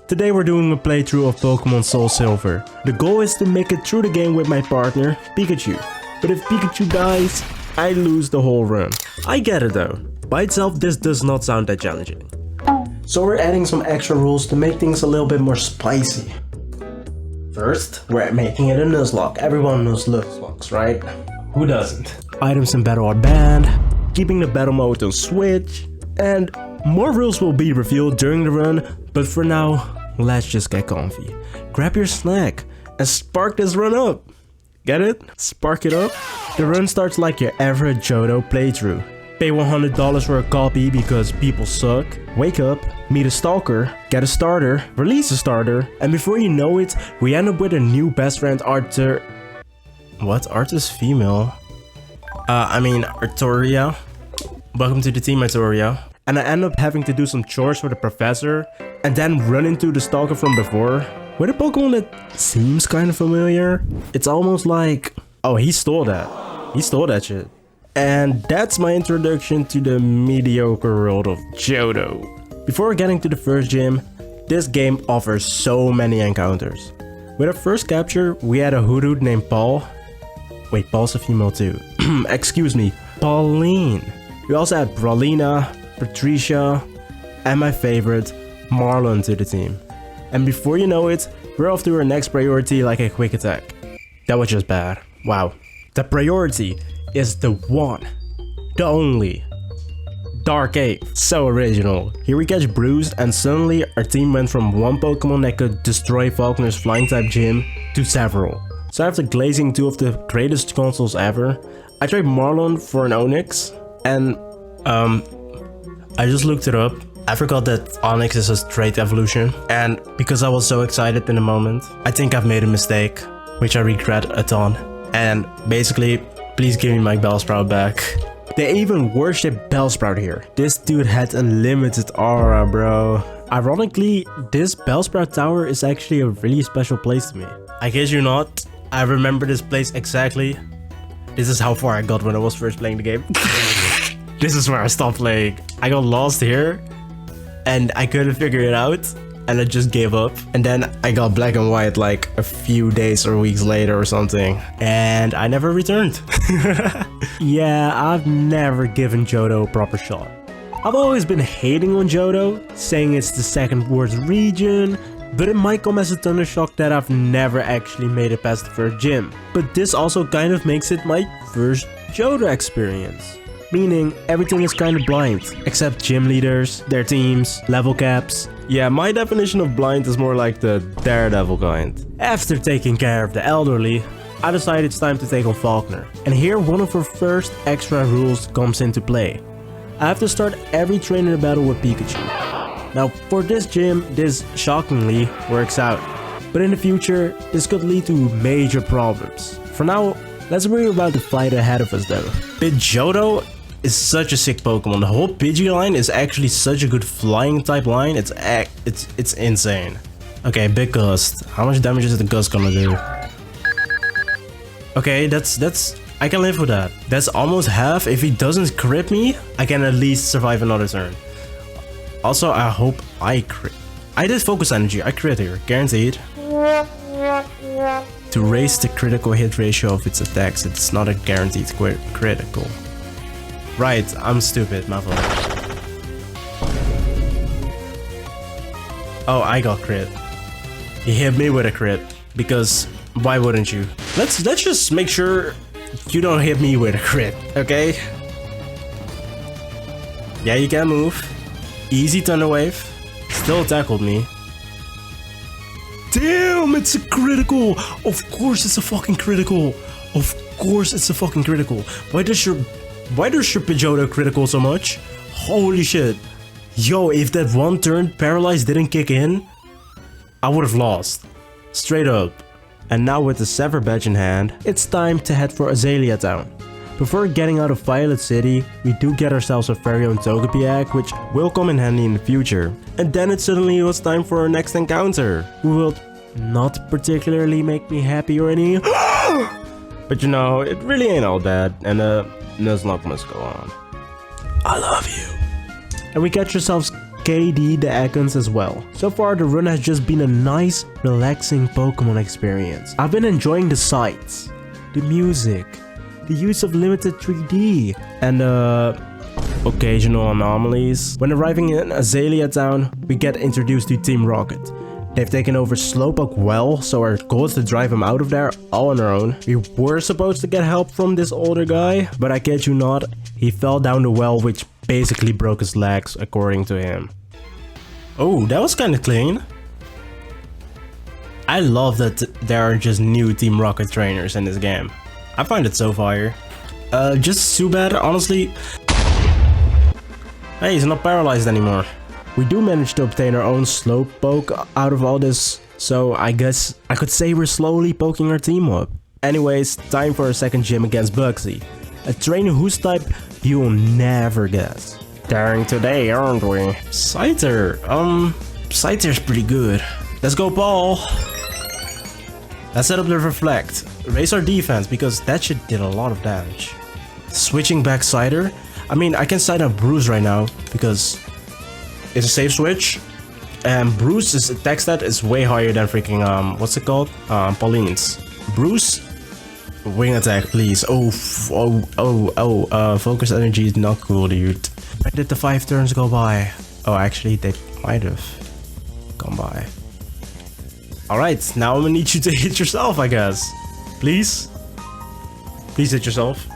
Today we're doing a playthrough of Pokémon Soul Silver. The goal is to make it through the game with my partner, Pikachu. But if Pikachu dies, I lose the whole run. I get it though. By itself, this does not sound that challenging. So we're adding some extra rules to make things a little bit more spicy. First, we're making it a Nuzlocke. Everyone knows Nuzlocks, right? Who doesn't? Items in battle are banned, keeping the battle mode on Switch, and more rules will be revealed during the run, but for now, let's just get comfy. Grab your snack and spark this run up. Get it? Spark it up. The run starts like your average Johto playthrough. Pay $100 for a copy because people suck. Wake up, meet a stalker, get a starter, release a starter, and before you know it, we end up with a new best friend Arthur. What? Arthur's female? Artoria. Welcome to the team, Artoria. And I end up having to do some chores for the professor and then run into the stalker from before. With a Pokemon that seems kind of familiar. It's almost like, oh, he stole that. He stole that shit. And that's my introduction to the mediocre world of Johto. Before getting to the first gym, this game offers so many encounters. With our first capture, we had a Hoodoo named Paul. Wait, Paul's a female too. Excuse me, Pauline. We also had Brawlina, Patricia, and my favorite, Marlon to the team. And before you know it, we're off to our next priority like a quick attack. That was just bad. Wow. The priority is the one, the only, Dark Cave. So original. Here we catch Bruce and suddenly our team went from one Pokemon that could destroy Falkner's flying type gym to several. So after glazing two of the greatest consoles ever, I tried Marlon for an Onix and I just looked it up. I forgot that Onix is a straight evolution, and because I was so excited in the moment, I think I've made a mistake, which I regret a ton. And basically, please give me my Bellsprout back. They even worship Bellsprout here. This dude had unlimited aura, bro. Ironically, this Bellsprout tower is actually a really special place to me. I kid you not, I remember this place exactly. This is how far I got when I was first playing the game. This is where I stopped playing. I got lost here and I couldn't figure it out and I just gave up. And then I got black and white like a few days or weeks later or something. And I never returned. Yeah, I've never given Johto a proper shot. I've always been hating on Johto, saying it's the second worst region, but it might come as a thunder shock that I've never actually made it past the first gym. But this also kind of makes it my first Johto experience. Meaning everything is kind of blind, except gym leaders, their teams, level caps. Yeah, my definition of blind is more like the Daredevil kind. After taking care of the elderly, I decided it's time to take on Falkner. And here one of our first extra rules comes into play. I have to start every trainer battle with Pikachu. Now for this gym, this shockingly works out. But in the future, this could lead to major problems. For now, let's worry about the fight ahead of us though. Johto is such a sick Pokemon. The whole Pidgey line is actually such a good flying type line. It's insane. Okay, big gust. How much damage is the gust gonna do? Okay, that's I can live with that. That's almost half. If he doesn't crit me, I can at least survive another turn. Also, I hope I crit. I did focus energy. I crit here, guaranteed. To raise the critical hit ratio of its attacks, it's not a guaranteed critical. Right, I'm stupid, my fault. Oh, I got crit. He hit me with a crit, because why wouldn't you? Let's just make sure you don't hit me with a crit, okay? Yeah, you can move. Easy Thunder Wave. Still tackled me. Damn, it's a critical! Of course it's a fucking critical! Of course it's a fucking critical! Why does your Pidgeotto critical so much? Holy shit! Yo, if that one turn Paralyze didn't kick in, I would have lost. Straight up. And now with the Sever badge in hand, it's time to head for Azalea Town. Before getting out of Violet City, we do get ourselves a very own Togepi egg, which will come in handy in the future. And then it suddenly was time for our next encounter, who will not particularly make me happy or any. But you know, it really ain't all bad, and Nuzlocke must go on. I love you. And we catch ourselves KD the Ekans as well. So far the run has just been a nice, relaxing Pokemon experience. I've been enjoying the sights, the music, the use of limited 3D, and occasional anomalies. When arriving in Azalea Town, we get introduced to Team Rocket. They've taken over Slowpoke well, so our goal is to drive him out of there all on our own. We were supposed to get help from this older guy, but I kid you not, he fell down the well, which basically broke his legs, according to him. Oh, that was kind of clean. I love that there are just new Team Rocket trainers in this game. I find it so fire. Just too bad, honestly. Hey, he's not paralyzed anymore. We do manage to obtain our own Slowpoke out of all this, so I guess I could say we're slowly poking our team up. Anyways, time for a second gym against Bugsy, a trainer whose type you'll never guess. Daring today, aren't we? Scyther, Scyther's pretty good. Let's go, Paul. Let's set up the Reflect, raise our defense because that shit did a lot of damage. Switching back Scyther, I mean I can side up Bruce right now because it's a safe switch, and Bruce's attack stat is way higher than freaking what's it called? Pauline's. Bruce, wing attack, please. Focus energy is not cool, dude. Where did the 5 turns go by? Oh, actually, they might have gone by. All right, now I'm gonna need you to hit yourself, I guess. Please, please hit yourself.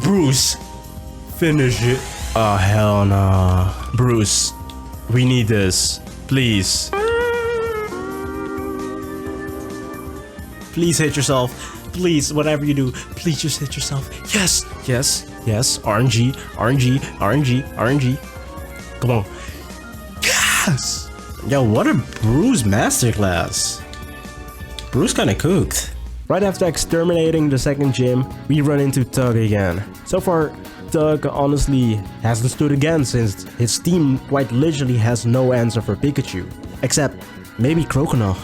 Bruce. Finish it. Oh, hell no. Bruce, we need this. Please. Please hit yourself. Please, whatever you do, please just hit yourself. Yes, yes, yes. RNG, RNG, RNG, RNG. Come on. Yes! Yo, what a Bruce masterclass. Bruce kinda cooked. Right after exterminating the second gym, we run into Tug again. So far, Tug honestly hasn't stood again since his team quite literally has no answer for Pikachu. Except maybe Croconaw.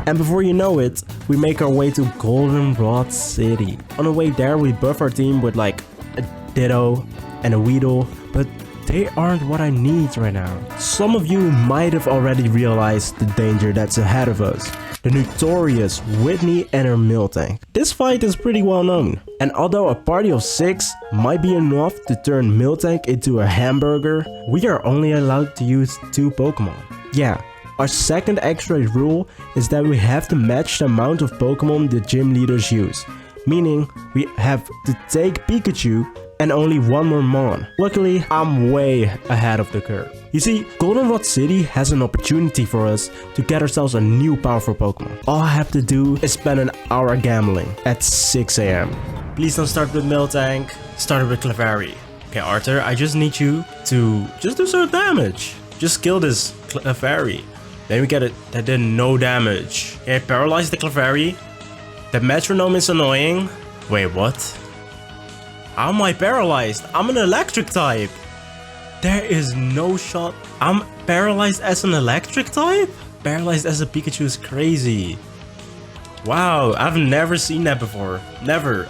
And before you know it, we make our way to Goldenrod City. On the way there, we buff our team with like a Ditto and a Weedle, but they aren't what I need right now. Some of you might have already realized the danger that's ahead of us. The notorious Whitney and her Miltank. This fight is pretty well known, and although a party of 6 might be enough to turn Miltank into a hamburger, we are only allowed to use 2 Pokemon. Yeah, our second extra rule is that we have to match the amount of Pokemon the gym leaders use, meaning we have to take Pikachu and only 1 more Mon. Luckily, I'm way ahead of the curve. You see, Goldenrod City has an opportunity for us to get ourselves a new powerful Pokemon. All I have to do is spend an hour gambling at 6 AM. Please don't start with Miltank, start with Clefairy. Okay, Arthur, I just need you to just do some damage. Just kill this Clefairy. Then we get it. That did no damage. Okay, paralyze the Clefairy. The Metronome is annoying. Wait, what? How am I paralyzed? I'm an electric type. There is no shot. I'm paralyzed as an electric type? Paralyzed as a Pikachu is crazy. Wow, I've never seen that before. Never.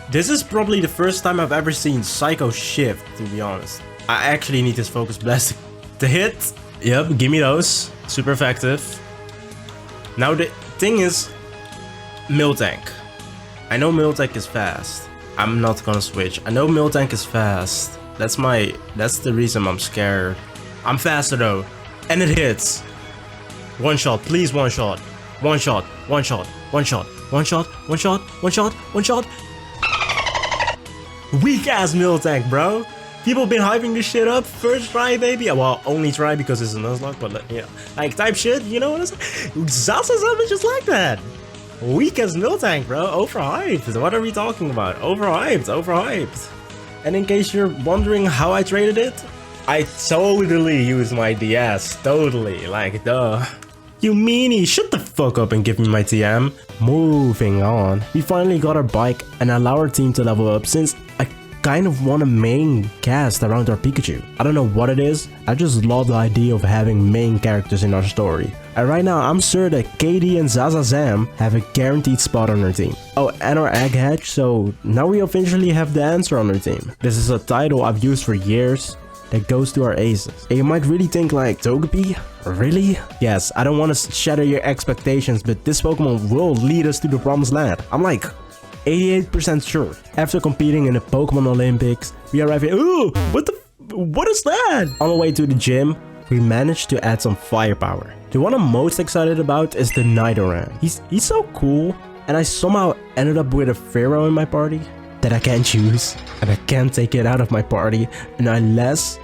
This is probably the first time I've ever seen Psycho shift, to be honest. I actually need this Focus Blast to hit. Yep, give me those. Super effective. Now the thing is, Miltank. I know Miltank is fast. I'm not gonna switch. I know Miltank is fast. That's the reason I'm scared. I'm faster though. And it hits. One shot, please, one shot. One shot, one shot, one shot, one shot, one shot, one shot, one shot. Weak ass Miltank, bro. People been hyping this shit up. First try, baby. Well, only try because it's a Nuzlocke, but yeah. Like type shit, you know what I'm saying? Salsa something just like that. Weak as Miltank, bro. Overhyped. What are we talking about? Overhyped, overhyped. And in case you're wondering how I traded it, I totally used my DS. Totally. Like, duh. You meanie, shut the fuck up and give me my TM. Moving on. We finally got our bike and allow our team to level up since I kind of want a main cast around our Pikachu. I don't know what it is, I just love the idea of having main characters in our story. And right now I'm sure that Katie and Zazazam have a guaranteed spot on our team. Oh, and our Egg Hatch, so now we officially have the answer on our team. This is a title I've used for years that goes to our aces. And you might really think like, Togepi? Really? Yes, I don't want to shatter your expectations, but this Pokemon will lead us to the promised land. I'm like 88% sure. After competing in the Pokemon Olympics, we arrive here. Ooh, what is that? On the way to the gym, we managed to add some firepower. The one I'm most excited about is the Nidoran. He's so cool, and I somehow ended up with a Pharaoh in my party that I can't choose, and I can't take it out of my party, and unless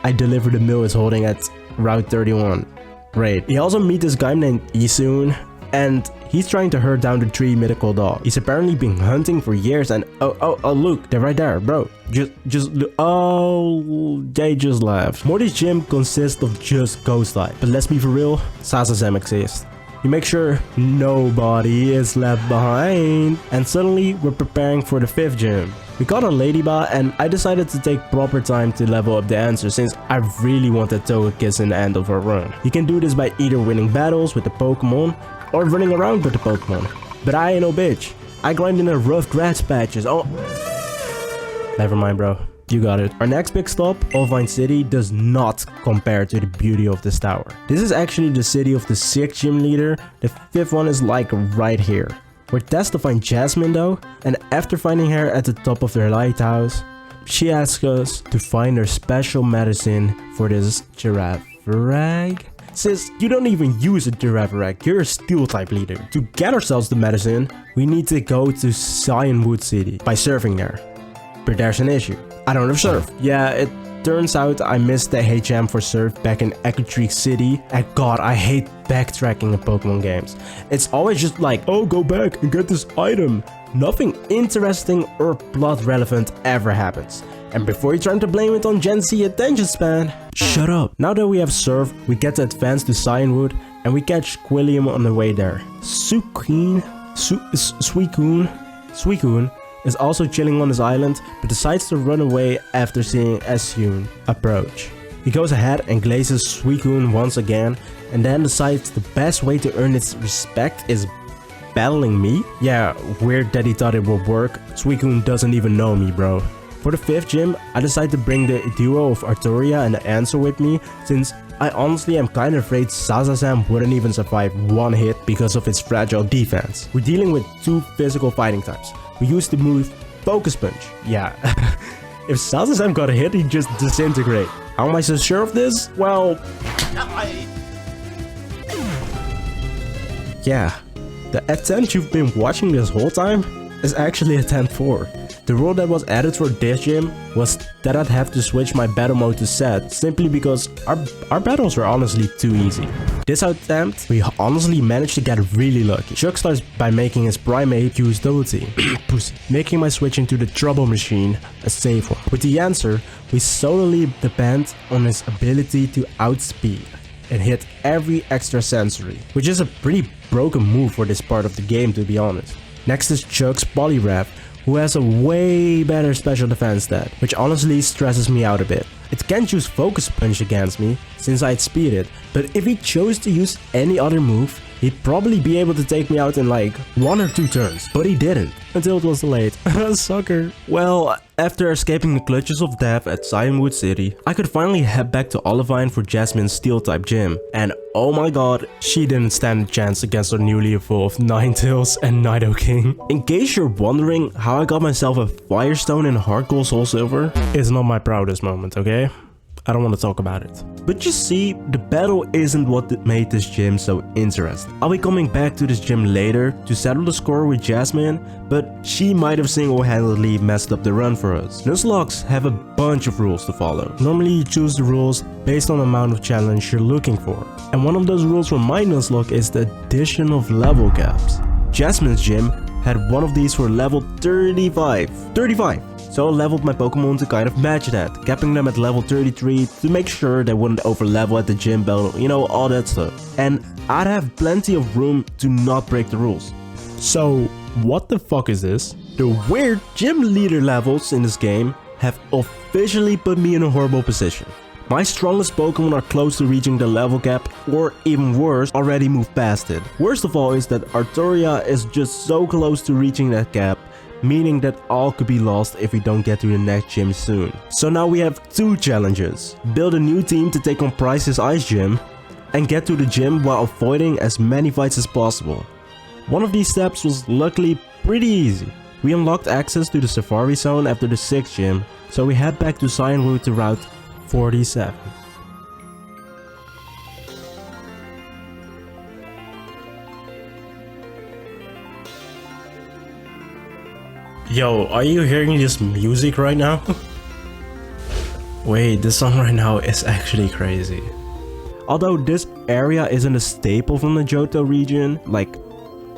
I deliver the mill it's holding at Route 31. Great. We also meet this guy named Isun, and he's trying to herd down the 3 mythical dog. He's apparently been hunting for years, and oh look, they're right there, bro. Just look. Oh, they just left. Morty's gym consists of just ghost type, but let's be for real, Sasasem exists. You make sure nobody is left behind. And suddenly we're preparing for the 5th gym. We got a Ladybot, and I decided to take proper time to level up the answer since I really wanted Togekiss in the end of our run. You can do this by either winning battles with the Pokemon or running around with the Pokemon. But I ain't no bitch. I grind in the rough grass patches. Oh, never mind, bro. You got it. Our next big stop, Olivine City, does not compare to the beauty of this tower. This is actually the city of the 6th gym leader. The 5th one is like right here. We're tasked to find Jasmine though, and after finding her at the top of their lighthouse, she asks us to find her special medicine for this giraffe rag. Sis, you don't even use a giraffe rag, you're a steel type leader. To get ourselves the medicine, we need to go to Cyanwood City by surfing there. But there's an issue. I don't have surf. Yeah, it turns out I missed the HM for surf back in Echo Tree City. And god, I hate backtracking in Pokemon games. It's always just like, oh, go back and get this item. Nothing interesting or plot relevant ever happens. And before you try to blame it on Gen Z attention span, shut up. Now that we have surf, we get to advance to Cyanwood and we catch Quilliam on the way there. Suicune is also chilling on his island, but decides to run away after seeing Esun approach. He goes ahead and glazes Suicune once again, and then decides the best way to earn its respect is battling me? Yeah, weird that he thought it would work. Suicune doesn't even know me, bro. For the 5th gym, I decide to bring the duo of Arturia and the Answer with me, since I honestly am kinda afraid Sazazam wouldn't even survive one hit because of its fragile defense. We're dealing with 2 physical fighting types. We use the move Focus Punch. Yeah, if Sazazam got a hit, he'd just disintegrate. How am I so sure of this? Well, yeah, the attempt you've been watching this whole time is actually attempt 4. The rule that was added for this gym was that I'd have to switch my battle mode to set simply because our battles were honestly too easy. This attempt, we honestly managed to get really lucky. Chuck starts by making his Primate use Double Team, making my switching to the Trouble Machine a safe one. With the Answer, we solely depend on his ability to outspeed and hit every extra sensory, which is a pretty broken move for this part of the game, to be honest. Next is Chuck's Poliwrath, who has a way better special defense stat, which honestly stresses me out a bit. It can't use Focus Punch against me since I'd speed it, but if he chose to use any other move, he'd probably be able to take me out in like 1 or 2 turns, but he didn't, until it was too late. Sucker. Well, after escaping the clutches of death at Cyanwood City, I could finally head back to Olivine for Jasmine's Steel-type gym, and oh my god, she didn't stand a chance against her newly evolved Ninetales and Nidoking. In case you're wondering how I got myself a Firestone in Hard Gold Soul Silver, it's not my proudest moment, okay? I don't want to talk about it. But you see, the battle isn't what made this gym so interesting. I'll be coming back to this gym later to settle the score with Jasmine, but she might have single-handedly messed up the run for us. Nuzlocks have a bunch of rules to follow. Normally you choose the rules based on the amount of challenge you're looking for. And one of those rules for my Nuzlocke is the addition of level caps. Jasmine's gym had one of these for level 35. So I leveled my Pokemon to kind of match that, capping them at level 33 to make sure they wouldn't over level at the gym battle, you know, all that stuff. And I'd have plenty of room to not break the rules. So what the fuck is this? The weird gym leader levels in this game have officially put me in a horrible position. My strongest Pokemon are close to reaching the level cap, or even worse, already moved past it. Worst of all is that Artoria is just so close to reaching that cap, meaning that all could be lost if we don't get to the next gym soon. So now we have two challenges. Build a new team to take on Price's Ice Gym, and get to the gym while avoiding as many fights as possible. One of these steps was luckily pretty easy. We unlocked access to the Safari Zone after the 6th gym, so we head back to Cyan Route to Route 47. Yo, are you hearing this music right now? Wait, this song right now is actually crazy. Although this area isn't a staple from the Johto region, like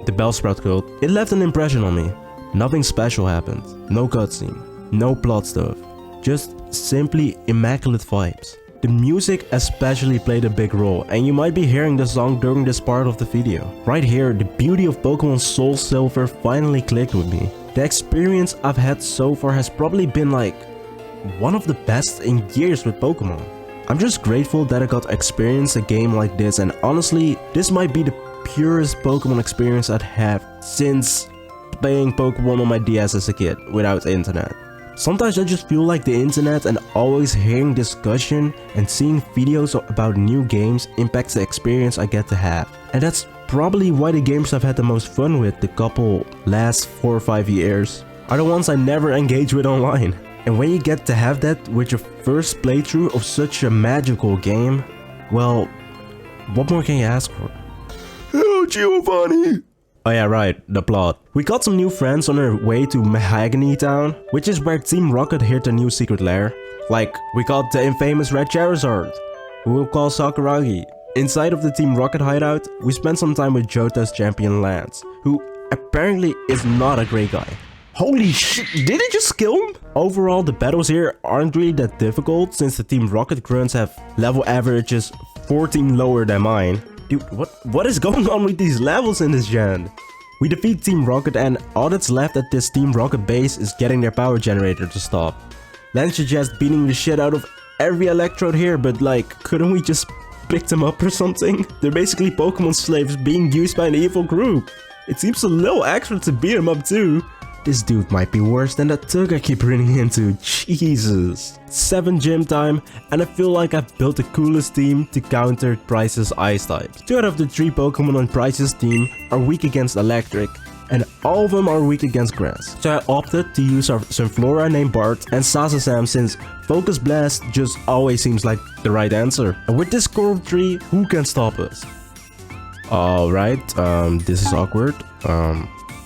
the Bellsprout cult, it left an impression on me. Nothing special happened, no cutscene, no plot stuff, just simply immaculate vibes. The music especially played a big role, and you might be hearing the song during this part of the video. Right here, the beauty of Pokémon Soul Silver finally clicked with me. The experience I've had so far has probably been like one of the best in years with Pokemon. I'm just grateful that I got to experience a game like this, and honestly, this might be the purest Pokemon experience I'd have since playing Pokemon on my DS as a kid without internet. Sometimes I just feel like the internet and always hearing discussion and seeing videos about new games impacts the experience I get to have. And that's probably why the games I've had the most fun with the couple last 4 or 5 years are the ones I never engage with online. And when you get to have that with your first playthrough of such a magical game, well, what more can you ask for? Oh, Giovanni! Oh yeah, right, the plot. We got some new friends on our way to Mahogany Town, which is where Team Rocket hid their new secret lair. Like, we got the infamous Red Charizard, who we'll call Sakuragi. Inside of the Team Rocket hideout, we spent some time with Johto's champion Lance, who apparently is not a great guy. Holy shit, did he just kill him? Overall, the battles here aren't really that difficult since the Team Rocket grunts have level averages 14 lower than mine. Dude, what is going on with these levels in this gen? We defeat Team Rocket, and all that's left at this Team Rocket base is getting their power generator to stop. Lance suggests beating the shit out of every electrode here, but like, couldn't we just pick them up or something? They're basically Pokemon slaves being used by an evil group. It seems a little extra to beat them up too. This dude might be worse than that Tug I keep running into, Jesus. 7 gym time, and I feel like I've built the coolest team to counter Price's Ice types. 2 out of the 3 Pokemon on Price's team are weak against Electric, and all of them are weak against Grass. So I opted to use our Sunflora named Bart and Sasasam since Focus Blast just always seems like the right answer. And with this core of 3, who can stop us? Alright, this is awkward.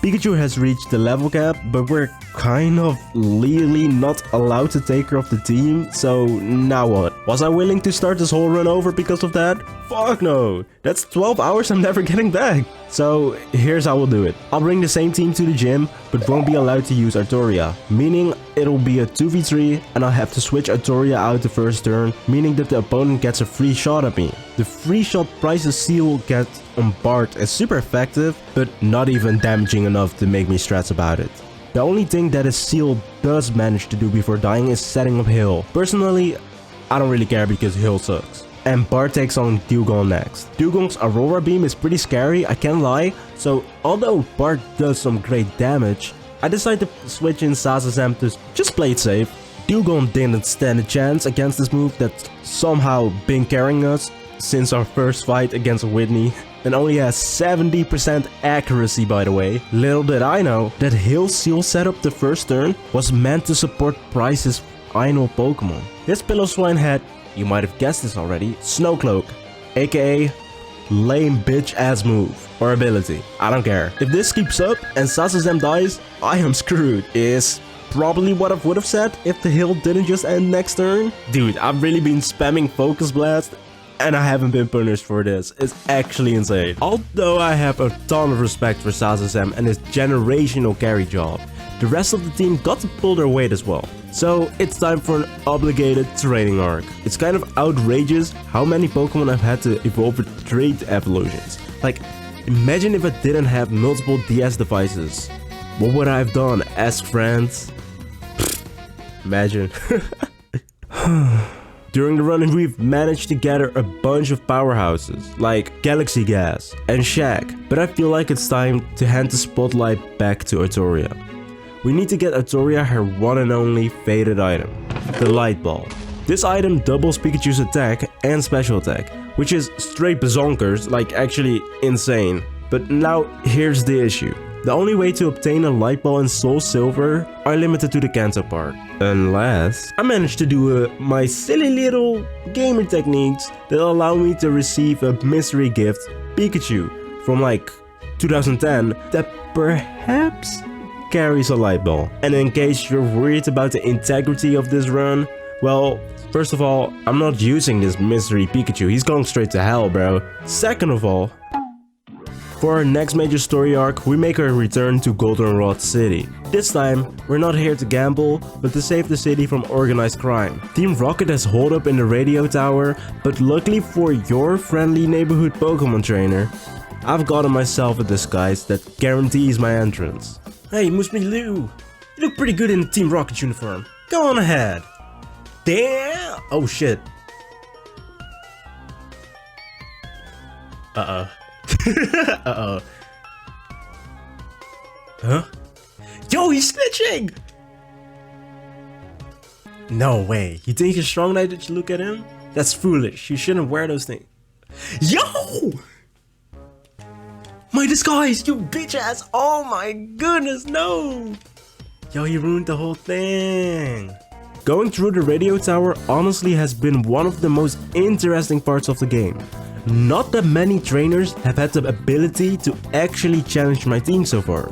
Pikachu has reached the level cap, but we're kind of legally not allowed to take her off the team, so now what? Was I willing to start this whole run over because of that? Fuck no! That's 12 hours I'm never getting back! So here's how we'll do it. I'll bring the same team to the gym, but won't be allowed to use Artoria, meaning it'll be a 2v3 and I'll have to switch Artoria out the first turn, meaning that the opponent gets a free shot at me. The free shot Price's Seal gets on Bart is super effective, but not even damaging enough to make me stress about it. The only thing that his Seal does manage to do before dying is setting up Hill. Personally, I don't really care because Hill sucks. And Bart takes on Dewgong next. Dewgong's Aurora Beam is pretty scary, I can't lie, so although Bart does some great damage, I decided to switch in Sasasam to just play it safe. Dewgong didn't stand a chance against this move that's somehow been carrying us since our first fight against Whitney, and only has 70% accuracy by the way. Little did I know that Hill Seal setup the first turn was meant to support Price's final Pokemon. This Pillow-Swine had, you might have guessed this already, Snowcloak, aka lame bitch ass move or ability, I don't care. If this keeps up and Sasasam dies, I am screwed, is probably what I would have said if the hill didn't just end next turn. Dude, I've really been spamming Focus Blast and I haven't been punished for this. It's actually insane. Although I have a ton of respect for Sasasam and his generational carry job, the rest of the team got to pull their weight as well. So it's time for an obligated training arc. It's kind of outrageous how many Pokemon I've had to evolve with trait evolutions. Like, imagine if I didn't have multiple DS devices. What would I have done? Ask friends? Imagine. During the run, we've managed to gather a bunch of powerhouses, like Galaxy Gas and Shaq, but I feel like it's time to hand the spotlight back to Artoria. We need to get Artoria her one and only faded item, the Light Ball. This item doubles Pikachu's attack and special attack, which is straight bazonkers, like actually insane. But now here's the issue. The only way to obtain a Light Ball in Soul Silver are limited to the Kanto part. Unless I manage to do my silly little gamer techniques that allow me to receive a mystery gift Pikachu from like 2010 that perhaps carries a Light Ball. And in case you're worried about the integrity of this run, well, first of all, I'm not using this mystery Pikachu, he's going straight to hell, bro. Second of all, for our next major story arc, we make our return to Goldenrod City. This time, we're not here to gamble, but to save the city from organized crime. Team Rocket has holed up in the radio tower, but luckily for your friendly neighborhood Pokemon trainer, I've gotten myself a disguise that guarantees my entrance. Hey, Musmilu, you look pretty good in the Team Rocket uniform. Go on ahead. Damn! Oh shit. Uh-oh. Uh-oh. Huh? Yo, he's snitching! No way. You think he's strong now that you look at him? That's foolish. You shouldn't wear those things. Yo! My disguise, you bitch ass! Oh my goodness, no! Yo, he ruined the whole thing. Going through the radio tower honestly has been one of the most interesting parts of the game. Not that many trainers have had the ability to actually challenge my team so far.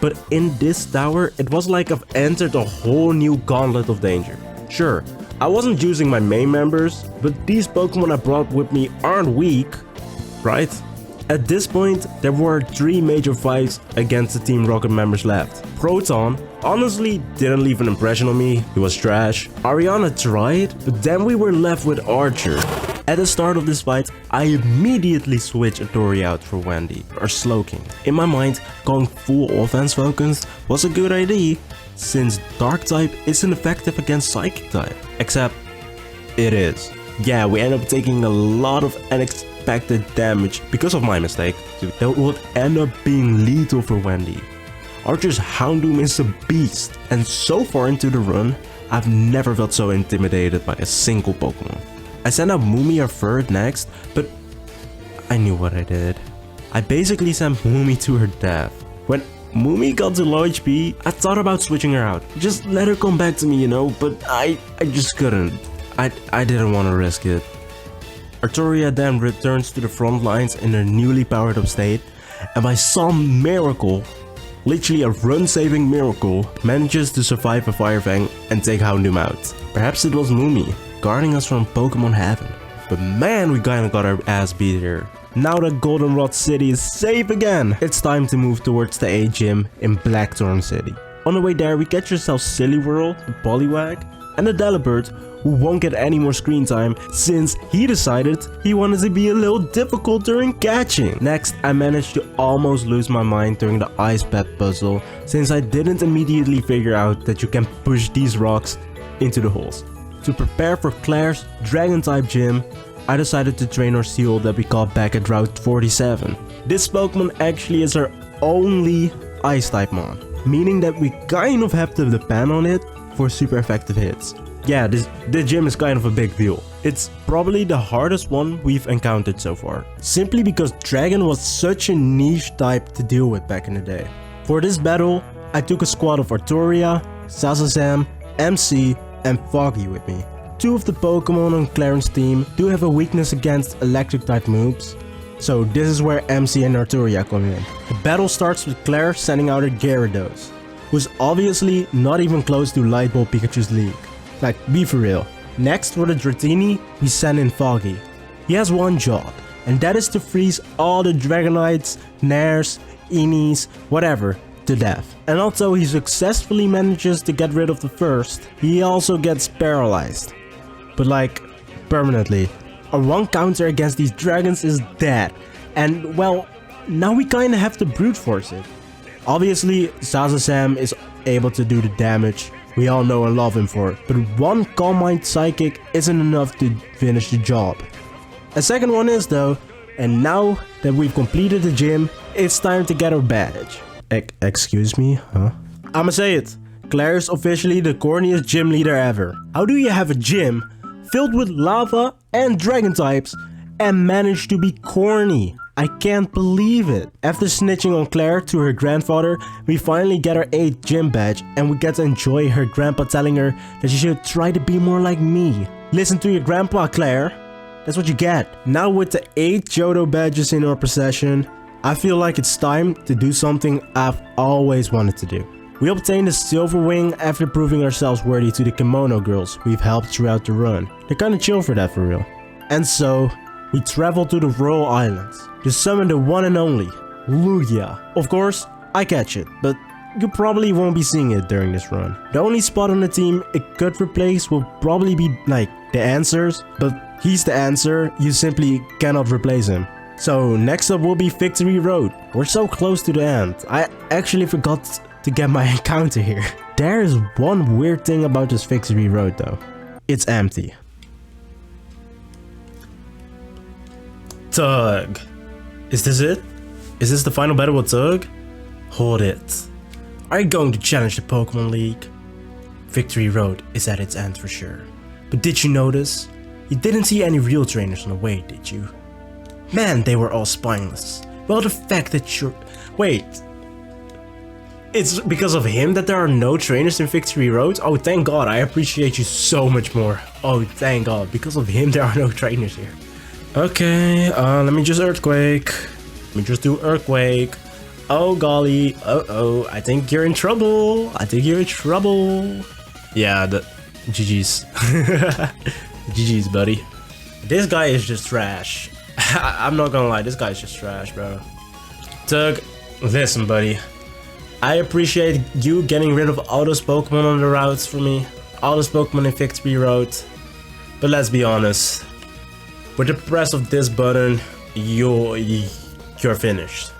But in this tower, it was like I've entered a whole new gauntlet of danger. Sure, I wasn't using my main members, but these Pokemon I brought with me aren't weak, right? At this point, there were 3 major fights against the Team Rocket members left. Proton honestly didn't leave an impression on me, he was trash. Ariana tried, but then we were left with Archer. At the start of this fight, I immediately switched Artoria out for Wendy, or Slowking. In my mind, going full offense focused was a good idea, since Dark type isn't effective against Psychic type. Except, it is. Yeah, we end up taking a lot of unexpected damage because of my mistake, that would end up being lethal for Wendy. Archer's Houndoom is a beast, and so far into the run, I've never felt so intimidated by a single Pokemon. I sent out Moomy or Furret next, but I knew what I did. I basically sent Moomy to her death. When Moomy got to low HP, I thought about switching her out. Just let her come back to me, you know, but I just couldn't. I didn't want to risk it. Artoria then returns to the front lines in a newly powered up state, and by some miracle, literally a run-saving miracle, manages to survive a Fire Fang and take Houndoom out. Perhaps it was Moomy, guarding us from Pokemon Heaven. But man, we kinda got our ass beat here. Now that Goldenrod City is safe again, it's time to move towards the A Gym in Blackthorn City. On the way there, we get yourself Silly Whirl, the Poliwag, and the Delibird, who won't get any more screen time since he decided he wanted to be a little difficult during catching. Next, I managed to almost lose my mind during the Ice Pet puzzle, since I didn't immediately figure out that you can push these rocks into the holes. To prepare for Claire's Dragon-type gym, I decided to train our Seal that we caught back at Route 47. This Pokemon actually is our only Ice-type mon, meaning that we kind of have to depend on it for super effective hits. Yeah, this gym is kind of a big deal. It's probably the hardest one we've encountered so far, simply because Dragon was such a niche type to deal with back in the day. For this battle, I took a squad of Artoria, Sazazam, MC, and Foggy with me. 2 of the Pokemon on Clarence's team do have a weakness against electric type moves, so this is where MC and Artoria come in. The battle starts with Claire sending out a Gyarados, who's obviously not even close to Light Ball Pikachu's league. Like, be for real. Next, for the Dratini, we send in Foggy. He has one job, and that is to freeze all the Dragonites, Nairs, Enis, whatever, to death. And although he successfully manages to get rid of the first, he also gets paralyzed. But like, permanently. Our one counter against these dragons is dead. And well, now we kinda have to brute force it. Obviously, Sazazam is able to do the damage we all know and love him for, but one Calm Mind Psychic isn't enough to finish the job. A second one is though, and now that we've completed the gym, it's time to get our badge. Excuse me, huh? I'ma say it. Claire is officially the corniest gym leader ever. How do you have a gym filled with lava and dragon types and manage to be corny? I can't believe it. After snitching on Claire to her grandfather, we finally get our 8th gym badge and we get to enjoy her grandpa telling her that she should try to be more like me. Listen to your grandpa, Claire. That's what you get. Now with the 8 Johto badges in our possession, I feel like it's time to do something I've always wanted to do. We obtained a silver wing after proving ourselves worthy to the kimono girls we've helped throughout the run. They're kinda chill for that for real. And so, we travel to the Royal Islands to summon the one and only Lugia. Of course, I catch it, but you probably won't be seeing it during this run. The only spot on the team it could replace will probably be like the answers, but he's the answer, you simply cannot replace him. So next up will be Victory Road. We're so close to the end. I actually forgot to get my encounter here. There is one weird thing about this Victory Road though. It's empty. Tug. Is this it? Is this the final battle with Tug? Hold it. Are you going to challenge the Pokemon League? Victory Road is at its end for sure. But did you notice? You didn't see any real trainers on the way, did you? Man, they were all spineless. Well, the fact that you're... Wait. It's because of him that there are no trainers in Victory Road? Oh, thank God. I appreciate you so much more. Oh, thank God. Because of him, there are no trainers here. Okay, let me just Earthquake. Let me just do Earthquake. Oh golly, I think you're in trouble. Yeah, the GG's. GG's, buddy. This guy is just trash. I'm not gonna lie, this guy is just trash, bro. Tug, listen, buddy. I appreciate you getting rid of all those Pokemon on the routes for me. All those Pokemon in Victory Road. But let's be honest. With the press of this button, you're finished.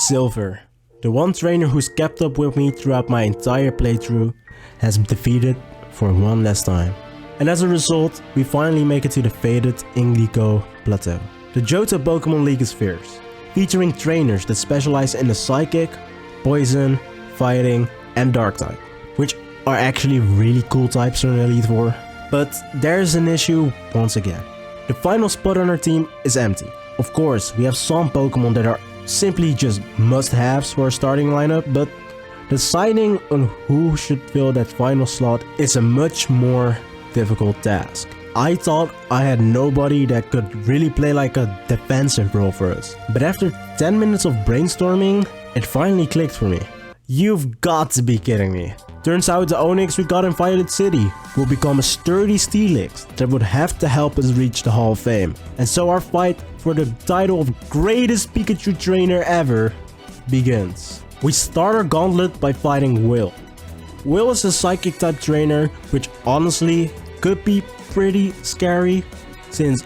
Silver, the one trainer who's kept up with me throughout my entire playthrough, has been defeated for one last time. And as a result, we finally make it to the fated Indigo Plateau. The Johto Pokemon League is fierce, featuring trainers that specialize in the Psychic, Poison, Fighting, and Dark type, which are actually really cool types for an Elite Four. But there's an issue once again. The final spot on our team is empty. Of course, we have some Pokemon that are simply just must-haves for our starting lineup, but deciding on who should fill that final slot is a much more difficult task. I thought I had nobody that could really play like a defensive role for us. But after 10 minutes of brainstorming, it finally clicked for me. You've got to be kidding me. Turns out the Onix we got in Violet City will become a sturdy Steelix that would have to help us reach the Hall of Fame. And so our fight for the title of greatest Pikachu trainer ever begins. We start our gauntlet by fighting Will. Will is a Psychic type trainer, which honestly could be pretty scary, since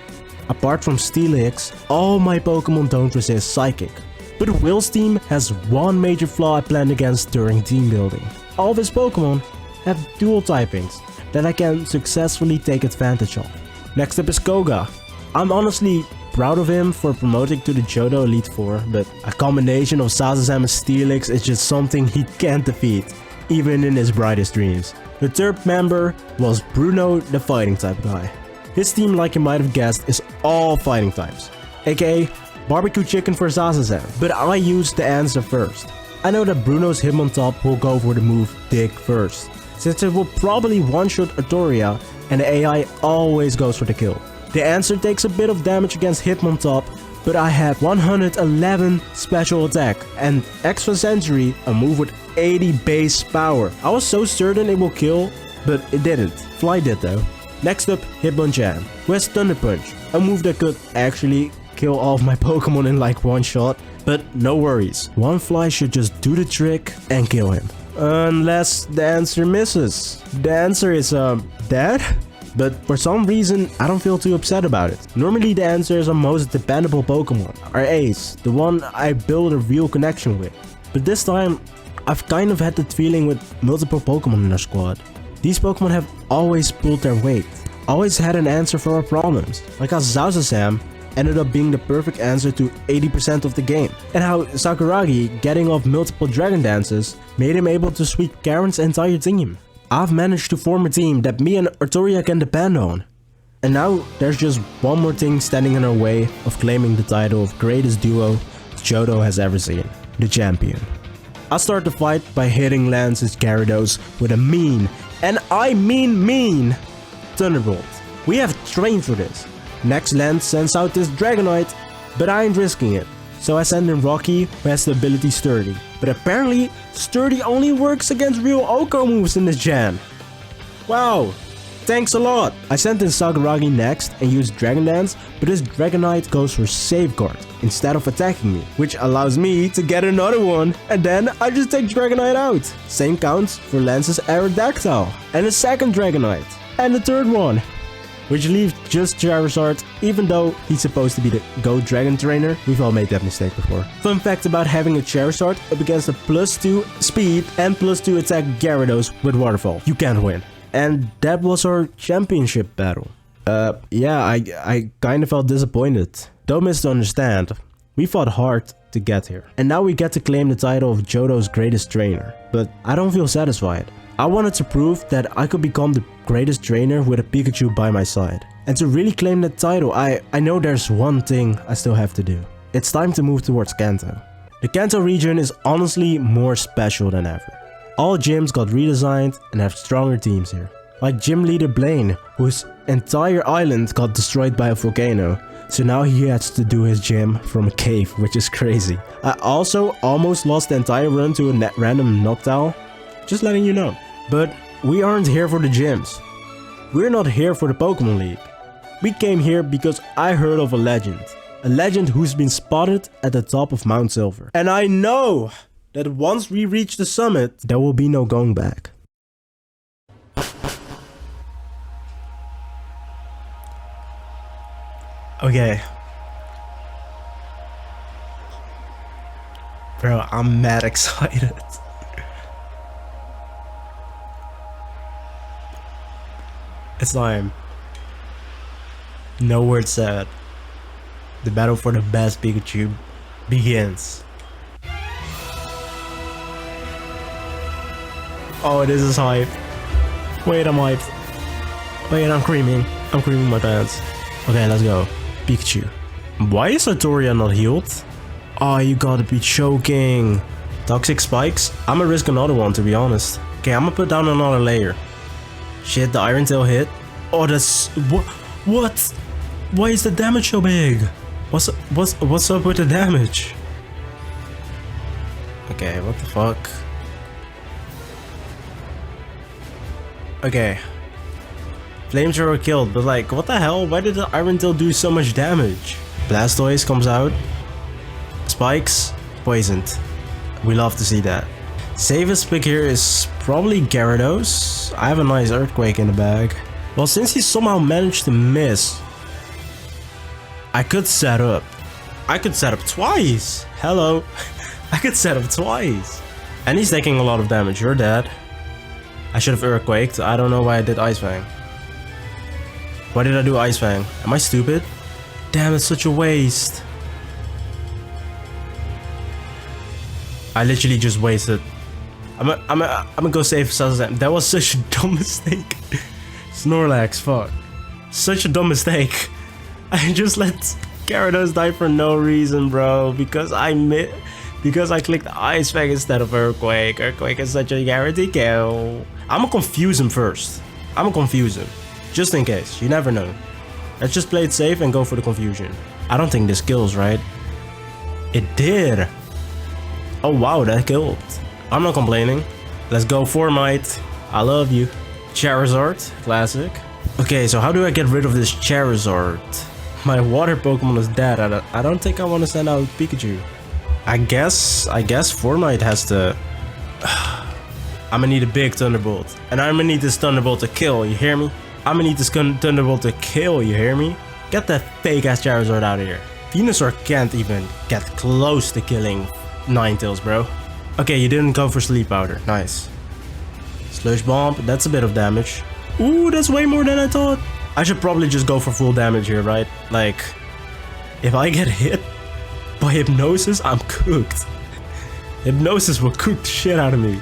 apart from Steelix, all my Pokemon don't resist Psychic. But Will's team has one major flaw I planned against during team building. All of his Pokemon have dual typings that I can successfully take advantage of. Next up is Koga. I'm honestly proud of him for promoting to the Johto Elite Four, but a combination of Sazazam and Steelix is just something he can't defeat, even in his brightest dreams. The third member was Bruno, the fighting type guy. His team, like you might have guessed, is all fighting types, aka barbecue chicken for Sazazam, but I used the answer first. I know that Bruno's Hitmontop will go for the move Dig first, since it will probably one-shot Artoria and the AI always goes for the kill. The answer takes a bit of damage against Hitmontop, but I have 111 special attack and extra Century, a move with 80 base power. I was so certain it will kill, but it didn't. Fly did though. Next up, Hitmonchan, who has Thunder Punch, a move that could actually kill all of my Pokemon in like one shot. But no worries, one fly should just do the trick and kill him. Unless the answer misses. The answer is dead? But for some reason, I don't feel too upset about it. Normally the answers are most dependable Pokemon, are Ace, the one I build a real connection with. But this time, I've kind of had that feeling with multiple Pokemon in our squad. These Pokemon have always pulled their weight, always had an answer for our problems, like how Zazasam ended up being the perfect answer to 80% of the game, and how Sakuragi getting off multiple Dragon Dances made him able to sweep Karen's entire team. I've managed to form a team that me and Arturia can depend on. And now there's just one more thing standing in our way of claiming the title of greatest duo Johto has ever seen, the champion. I start the fight by hitting Lance's Gyarados with a mean, and I mean mean, Thunderbolt. We have trained for this. Next Lance sends out this Dragonite, but I ain't risking it. So I send in Rocky, who has the ability Sturdy. But apparently, Sturdy only works against real Oko moves in this gen. Wow, thanks a lot. I sent in Sakuragi next and used Dragon Dance, but this Dragonite goes for Safeguard instead of attacking me, which allows me to get another one, and then I just take Dragonite out. Same counts for Lance's Aerodactyl, and a second Dragonite, and the third one. Which leaves just Charizard, even though he's supposed to be the GO Dragon Trainer. We've all made that mistake before. Fun fact about having a Charizard up against a +2 speed and +2 attack Gyarados with Waterfall. You can't win. And that was our championship battle. Yeah, I kind of felt disappointed. Don't misunderstand. We fought hard to get here. And now we get to claim the title of Johto's greatest trainer. But I don't feel satisfied. I wanted to prove that I could become the greatest trainer with a Pikachu by my side. And to really claim that title, I know there's one thing I still have to do. It's time to move towards Kanto. The Kanto region is honestly more special than ever. All gyms got redesigned and have stronger teams here. Like Gym Leader Blaine, whose entire island got destroyed by a volcano. So now he has to do his gym from a cave, which is crazy. I also almost lost the entire run to a random Noctowl. Just letting you know. But we aren't here for the gyms. We're not here for the Pokemon League. We came here because I heard of a legend. A legend who's been spotted at the top of Mount Silver. And I know that once we reach the summit, there will be no going back. Okay. Bro, I'm mad excited. It's time. No words said. The battle for the best Pikachu begins. Oh, this is hype. Wait, I'm hyped. Wait, I'm creaming. I'm creaming my pants. Okay, let's go. Pikachu. Why is Arturia not healed? Oh, you gotta be choking. Toxic spikes? I'ma risk another one, to be honest. Okay, I'ma put down another layer. Shit, the Iron Tail hit. Oh, that's... What? Why is the damage so big? What's up with the damage? Okay, what the fuck? Okay. Flamethrower killed, but like, what the hell? Why did the Iron Tail do so much damage? Blastoise comes out. Spikes, poisoned. We love to see that. Safest pick here is probably Gyarados. I have a nice Earthquake in the bag. Well, since he somehow managed to miss, I could set up. I could set up twice. Hello. I could set up twice. And he's taking a lot of damage. You're dead. I should have Earthquaked. I don't know why I did Ice Fang. Why did I do Ice Fang? Am I stupid? Damn, it's such a waste. I literally just wasted. I'm gonna go save Sazazam. That was such a dumb mistake. Snorlax, fuck. Such a dumb mistake. I just let Gyarados die for no reason, bro. Because I clicked Ice Fang instead of Earthquake. Earthquake is such a guarantee kill. I'm gonna confuse him first. I'm gonna confuse him. Just in case. You never know. Let's just play it safe and go for the confusion. I don't think this kills, right? It did. Oh wow, that killed. I'm not complaining. Let's go Formite. I love you. Charizard, classic. Okay, so how do I get rid of this Charizard? My water Pokemon is dead. I don't think I want to send out Pikachu. I guess Formite has to... I'm gonna need a big Thunderbolt. And I'm gonna need this Thunderbolt to kill, you hear me? I'ma need this Thunderbolt to kill, you hear me? Get that fake ass Charizard out of here. Venusaur can't even get close to killing Ninetales, bro. Okay, you didn't go for Sleep Powder. Nice. Sludge Bomb, that's a bit of damage. Ooh, that's way more than I thought. I should probably just go for full damage here, right? Like, if I get hit by Hypnosis, I'm cooked. Hypnosis will cook the shit out of me.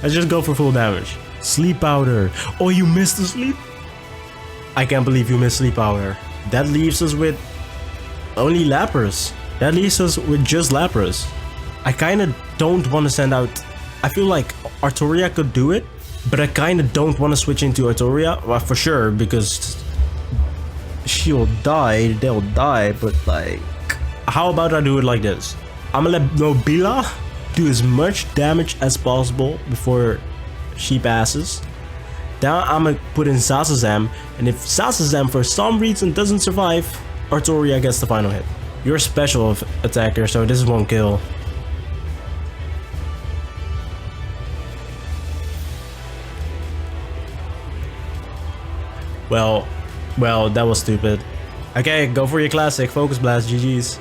Let's just go for full damage. Sleep Powder. Oh, you missed the sleep? I can't believe you missed Sleep Powder. That leaves us with only Lapras. That leaves us with just Lapras. I kinda don't want to send out... I feel like Artoria could do it, but I kinda don't want to switch into Artoria. Well, for sure, because she'll die, they'll die, but like... How about I do it like this? I'm gonna let Nobila do as much damage as possible before she passes. Then I'm gonna put in Sasazam, and if Sasazam for some reason doesn't survive, Artoria gets the final hit. You're a special attacker, so this won't kill. Well, that was stupid. Okay, go for your classic Focus Blast, GG's.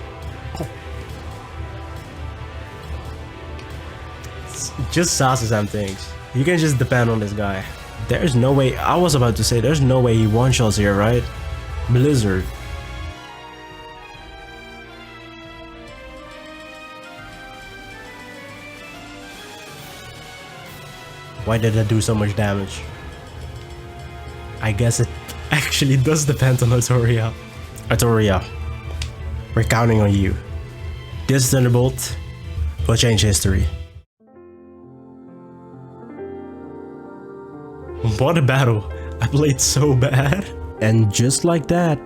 Just Sasazam things. You can just depend on this guy. There's no way, I was about to say, there's no way he one-shots here, right? Blizzard. Why did that do so much damage? I guess it actually does depend on Artoria. Artoria, we're counting on you. This Thunderbolt will change history. What a battle. I played so bad. And just like that,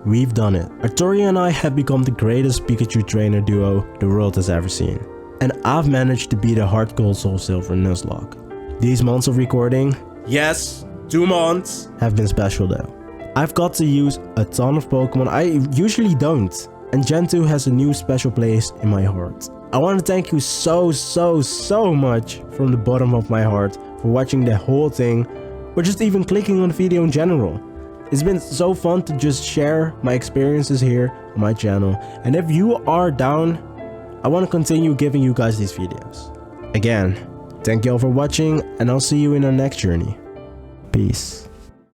we've done it. Artoria and I have become the greatest Pikachu trainer duo the world has ever seen. And I've managed to beat a hard gold Soul Silver Nuzlocke. These months of recording, yes, 2 months, have been special though. I've got to use a ton of Pokemon I usually don't. And Gen 2 has a new special place in my heart. I want to thank you so much from the bottom of my heart for watching the whole thing, or just even clicking on the video in general. It's been so fun to just share my experiences here on my channel, and if you are down, I want to continue giving you guys these videos. Again, thank you all for watching, and I'll see you in our next journey. Peace.